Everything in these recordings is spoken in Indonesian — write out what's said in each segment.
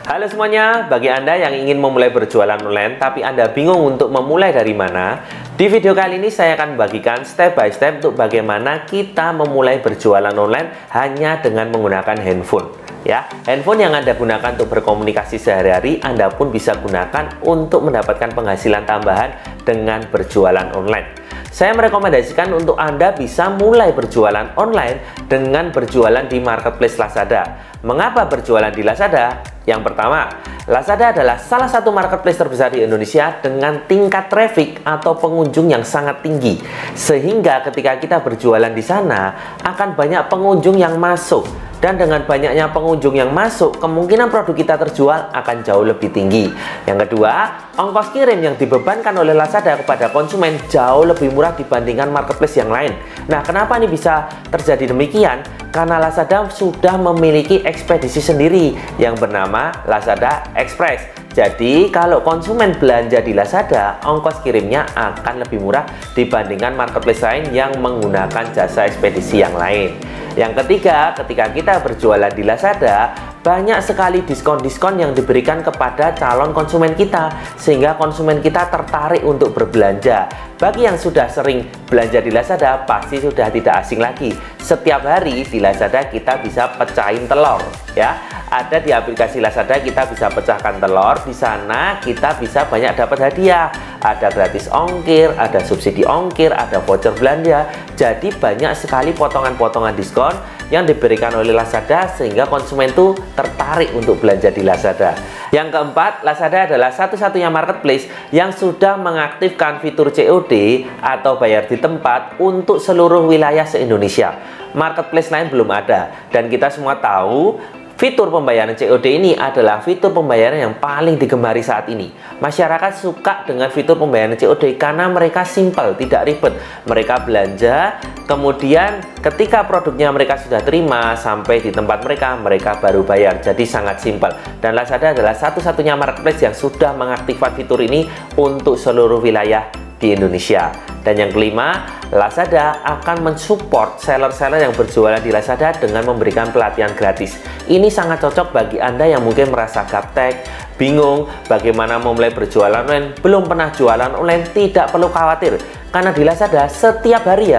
Halo semuanya, bagi Anda yang ingin memulai berjualan online tapi Anda bingung untuk memulai dari mana, di video kali ini saya akan membagikan step by step untuk bagaimana kita memulai berjualan online hanya dengan menggunakan handphone. Ya, handphone yang Anda gunakan untuk berkomunikasi sehari-hari, Anda pun bisa gunakan untuk mendapatkan penghasilan tambahan dengan berjualan online. Saya merekomendasikan untuk Anda bisa mulai berjualan online dengan berjualan di marketplace Lazada. Mengapa berjualan di Lazada? Yang pertama, Lazada adalah salah satu marketplace terbesar di Indonesia dengan tingkat traffic atau pengunjung yang sangat tinggi. Sehingga ketika kita berjualan di sana, akan banyak pengunjung yang masuk. Dan dengan banyaknya pengunjung yang masuk, kemungkinan produk kita terjual akan jauh lebih tinggi. Yang kedua, ongkos kirim yang dibebankan oleh Lazada kepada konsumen jauh lebih murah dibandingkan marketplace yang lain. Nah, kenapa ini bisa terjadi demikian? Karena Lazada sudah memiliki ekspedisi sendiri yang bernama Lazada Express. Jadi, kalau konsumen belanja di Lazada, ongkos kirimnya akan lebih murah dibandingkan marketplace lain yang menggunakan jasa ekspedisi yang lain. Yang ketiga, ketika kita berjualan di Lazada, banyak sekali diskon-diskon yang diberikan kepada calon konsumen kita, sehingga konsumen kita tertarik untuk berbelanja. Bagi yang sudah sering belanja di Lazada, pasti sudah tidak asing lagi. Setiap hari di Lazada kita bisa pecahin telur, ya. Ada di aplikasi Lazada kita bisa pecahkan telur. Di sana kita bisa banyak dapat hadiah. Ada gratis ongkir, ada subsidi ongkir, ada voucher belanja. Jadi banyak sekali potongan-potongan diskon yang diberikan oleh Lazada sehingga konsumen itu tertarik untuk belanja di Lazada. Yang keempat, Lazada adalah satu-satunya marketplace yang sudah mengaktifkan fitur COD atau bayar di tempat untuk seluruh wilayah se-Indonesia. Marketplace lain belum ada, dan kita semua tahu fitur pembayaran COD ini adalah fitur pembayaran yang paling digemari saat ini. Masyarakat suka dengan fitur pembayaran COD karena mereka simple, tidak ribet. Mereka belanja, kemudian ketika produknya mereka sudah terima sampai di tempat mereka baru bayar. Jadi sangat simple. Dan Lazada adalah satu-satunya marketplace yang sudah mengaktifkan fitur ini untuk seluruh wilayah di Indonesia. Dan yang kelima, Lazada akan mensupport seller-seller yang berjualan di Lazada dengan memberikan pelatihan gratis. Ini sangat cocok bagi Anda yang mungkin merasa gaptek, bingung bagaimana memulai berjualan online, belum pernah jualan online. Tidak perlu khawatir, karena di Lazada setiap hari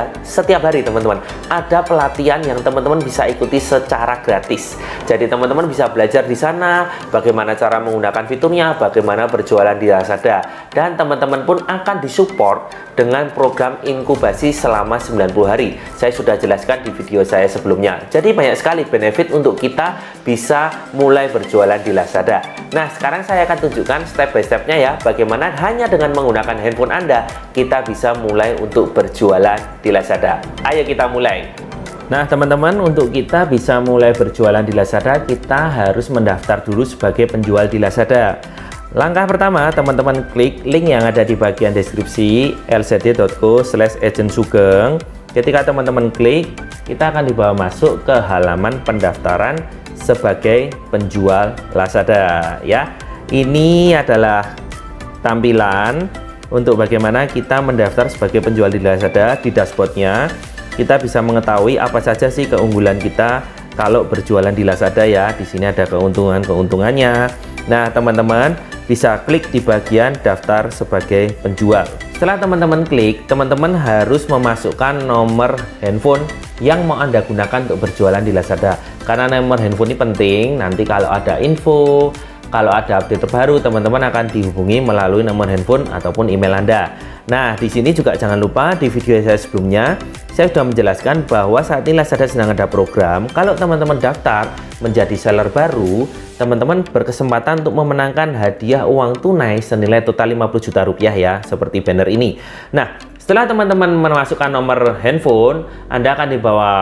teman-teman ada pelatihan yang teman-teman bisa ikuti secara gratis. Jadi teman-teman bisa belajar di sana bagaimana cara menggunakan fiturnya, bagaimana berjualan di Lazada, dan teman-teman pun akan disupport dengan program inkubasi selama 90 hari. Saya sudah jelaskan di video saya sebelumnya. Jadi banyak sekali benefit untuk kita bisa mulai berjualan di Lazada. Nah, sekarang saya akan tunjukkan step by stepnya ya, bagaimana hanya dengan menggunakan handphone Anda kita bisa mulai untuk berjualan di Lazada. Ayo kita mulai. Nah teman-teman, untuk kita bisa mulai berjualan di Lazada, kita harus mendaftar dulu sebagai penjual di Lazada. Langkah pertama, teman-teman klik link yang ada di bagian deskripsi lcd.co/agentsugeng. Ketika teman-teman klik, kita akan dibawa masuk ke halaman pendaftaran sebagai penjual Lazada ya. Ini adalah tampilan untuk bagaimana kita mendaftar sebagai penjual di Lazada. Di dashboardnya kita bisa mengetahui apa saja sih keunggulan kita kalau berjualan di Lazada ya. Di sini ada keuntungannya. Nah teman-teman bisa klik di bagian daftar sebagai penjual. Setelah teman-teman klik, teman-teman harus memasukkan nomor handphone yang mau Anda gunakan untuk berjualan di Lazada. Karena nomor handphone ini penting, nanti kalau ada info, kalau ada update terbaru, teman-teman akan dihubungi melalui nomor handphone ataupun email Anda. Nah, di sini juga jangan lupa di video saya sebelumnya, saya sudah menjelaskan bahwa saat ini Lazada sedang ada program. Kalau teman-teman daftar menjadi seller baru, teman-teman berkesempatan untuk memenangkan hadiah uang tunai senilai total 50 juta rupiah ya, seperti banner ini. Nah, setelah teman-teman memasukkan nomor handphone, Anda akan dibawa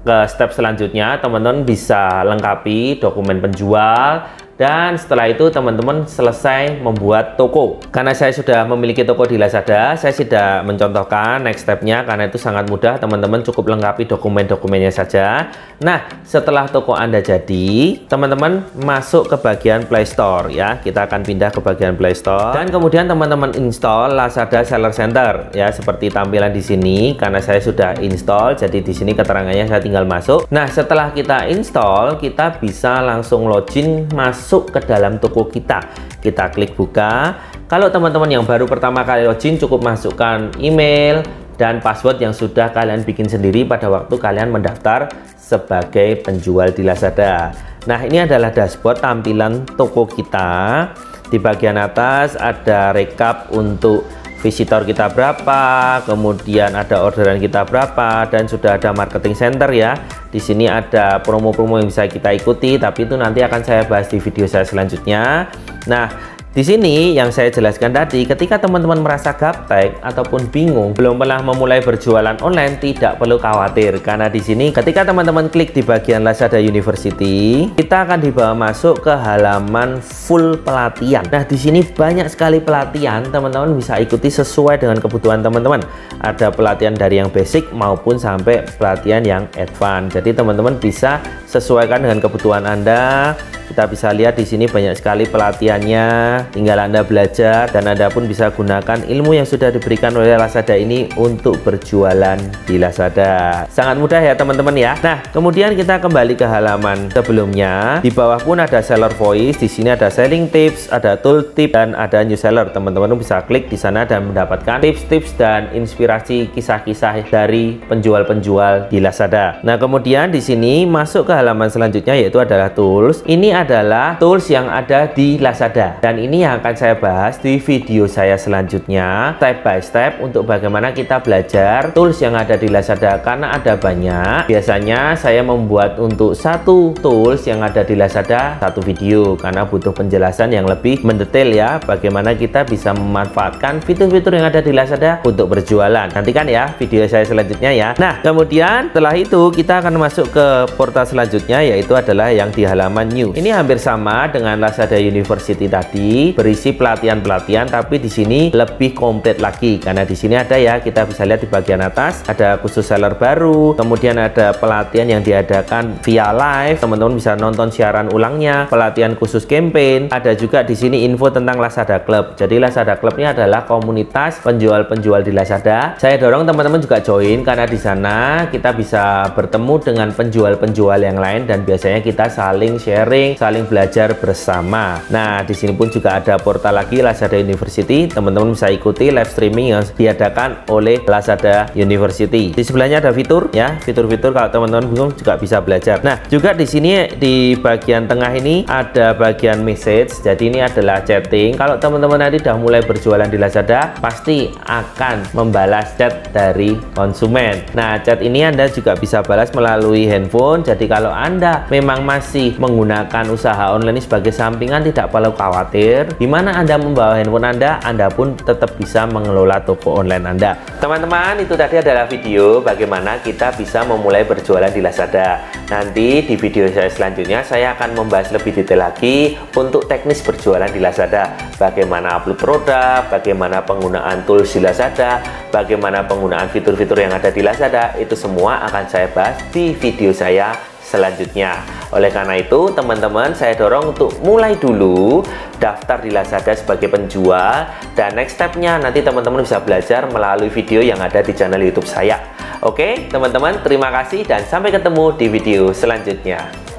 ke step selanjutnya. Teman-teman bisa lengkapi dokumen penjual. Dan setelah itu teman-teman selesai membuat toko. Karena saya sudah memiliki toko di Lazada, saya tidak mencontohkan next stepnya karena itu sangat mudah. Teman-teman cukup lengkapi dokumen-dokumennya saja. Nah, setelah toko Anda jadi, teman-teman masuk ke bagian Play Store ya. Kita akan pindah ke bagian Play Store dan kemudian teman-teman install Lazada Seller Center ya, seperti tampilan di sini. Karena saya sudah install, jadi di sini keterangannya saya tinggal masuk. Nah, setelah kita install, kita bisa langsung login masuk masuk ke dalam toko kita. Kita klik buka. Kalau teman-teman yang baru pertama kali login, cukup masukkan email dan password yang sudah kalian bikin sendiri pada waktu kalian mendaftar sebagai penjual di Lazada. Nah, ini adalah dashboard tampilan toko kita. Di bagian atas ada recap untuk visitor kita berapa, kemudian ada orderan kita berapa, dan sudah ada marketing center ya. Di sini ada promo-promo yang bisa kita ikuti, tapi itu nanti akan saya bahas di video saya selanjutnya. Nah, di sini yang saya jelaskan tadi, ketika teman-teman merasa gaptek ataupun bingung, belum pernah memulai berjualan online, tidak perlu khawatir, karena di sini ketika teman-teman klik di bagian Lazada University, kita akan dibawa masuk ke halaman full pelatihan. Nah, di sini banyak sekali pelatihan, teman-teman bisa ikuti sesuai dengan kebutuhan teman-teman. Ada pelatihan dari yang basic maupun sampai pelatihan yang advance. Jadi teman-teman bisa sesuaikan dengan kebutuhan Anda. Kita bisa lihat di sini banyak sekali pelatihannya, tinggal Anda belajar dan Anda pun bisa gunakan ilmu yang sudah diberikan oleh Lazada ini untuk berjualan di Lazada. Sangat mudah ya teman-teman ya. Nah, kemudian kita kembali ke halaman sebelumnya. Di bawah pun ada seller voice, di sini ada selling tips, ada tool tip dan ada new seller. Teman-teman bisa klik di sana dan mendapatkan tips-tips dan inspirasi kisah-kisah dari penjual-penjual di Lazada. Nah, kemudian di sini masuk ke halaman selanjutnya yaitu adalah tools. Ini adalah tools yang ada di Lazada dan ini yang akan saya bahas di video saya selanjutnya step by step untuk bagaimana kita belajar tools yang ada di Lazada, karena ada banyak. Biasanya saya membuat untuk satu tools yang ada di Lazada satu video karena butuh penjelasan yang lebih mendetail ya, bagaimana kita bisa memanfaatkan fitur-fitur yang ada di Lazada untuk berjualan. Nantikan ya video saya selanjutnya ya. Nah, kemudian setelah itu kita akan masuk ke portal selanjutnya yaitu adalah yang di halaman new. Ini hampir sama dengan Lazada University tadi, berisi pelatihan-pelatihan, tapi di sini lebih komplit lagi karena di sini ada ya, kita bisa lihat di bagian atas ada khusus seller baru, kemudian ada pelatihan yang diadakan via live, teman-teman bisa nonton siaran ulangnya, pelatihan khusus campaign, ada juga di sini info tentang Lazada Club. Jadi Lazada Club ini adalah komunitas penjual-penjual di Lazada. Saya dorong teman-teman juga join karena di sana kita bisa bertemu dengan penjual-penjual yang lain dan biasanya kita saling sharing, saling belajar bersama. Nah, di sini pun juga ada portal lagi Lazada University. Teman-teman bisa ikuti live streaming yang diadakan oleh Lazada University. Di sebelahnya ada fitur ya, fitur-fitur kalau teman-teman bingung juga bisa belajar. Nah, juga di sini di bagian tengah ini ada bagian message. Jadi ini adalah chatting. Kalau teman-teman nanti sudah mulai berjualan di Lazada, pasti akan membalas chat dari konsumen. Nah, chat ini Anda juga bisa balas melalui handphone. Jadi kalau Anda memang masih menggunakan usaha online sebagai sampingan, tidak perlu khawatir. Di mana Anda membawa handphone Anda pun tetap bisa mengelola toko online Anda. Teman-teman, itu tadi adalah video bagaimana kita bisa memulai berjualan di Lazada. Nanti di video saya selanjutnya saya akan membahas lebih detail lagi untuk teknis berjualan di Lazada. Bagaimana upload produk, bagaimana penggunaan tools di Lazada, bagaimana penggunaan fitur-fitur yang ada di Lazada, itu semua akan saya bahas di video saya selanjutnya. Oleh karena itu, teman-teman, saya dorong untuk mulai dulu daftar di Lazada sebagai penjual, dan next stepnya nanti teman-teman bisa belajar melalui video yang ada di channel YouTube saya. Oke, teman-teman, terima kasih dan sampai ketemu di video selanjutnya.